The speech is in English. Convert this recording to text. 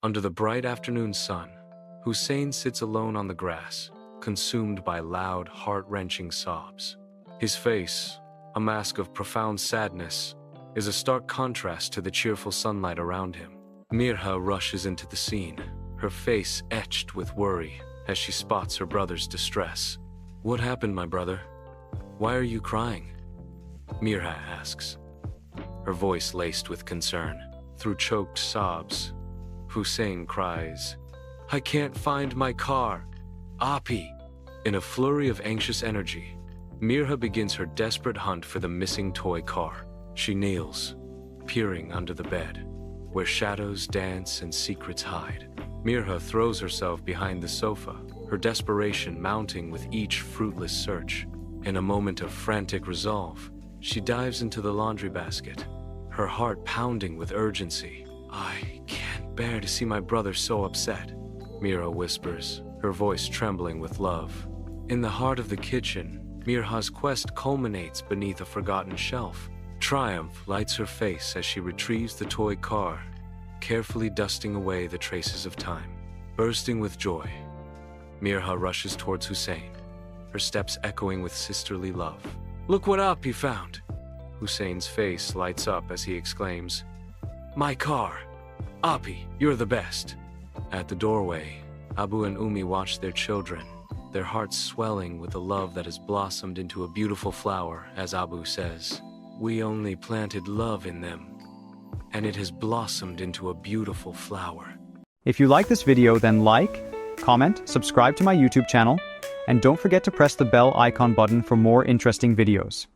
Under the bright afternoon sun, Hussain sits alone on the grass, consumed by loud, heart-wrenching sobs. His face, a mask of profound sadness, is a stark contrast to the cheerful sunlight around him. Mirha rushes into the scene, her face etched with worry as she spots her brother's distress. "What happened, my brother? Why are you crying?" Mirha asks, her voice laced with concern. Through choked sobs, Hussain cries, "I can't find my car! Api!" In a flurry of anxious energy, Mirha begins her desperate hunt for the missing toy car. She kneels, peering under the bed, where shadows dance and secrets hide. Mirha throws herself behind the sofa, her desperation mounting with each fruitless search. In a moment of frantic resolve, she dives into the laundry basket, her heart pounding with urgency. "I can't bear to see my brother so upset," Mirha whispers, her voice trembling with love. In the heart of the kitchen, Mirha's quest culminates beneath a forgotten shelf. Triumph lights her face as she retrieves the toy car, carefully dusting away the traces of time. Bursting with joy, Mirha rushes towards Hussain, her steps echoing with sisterly love. "Look what Api found!" Hussain's face lights up as he exclaims, "My car! Api, you're the best!" At the doorway, Abu and Umi watch their children, their hearts swelling with the love that has blossomed into a beautiful flower. As Abu says, "We only planted love in them, and it has blossomed into a beautiful flower." If you like this video, then like, comment, subscribe to my YouTube channel, and don't forget to press the bell icon button for more interesting videos.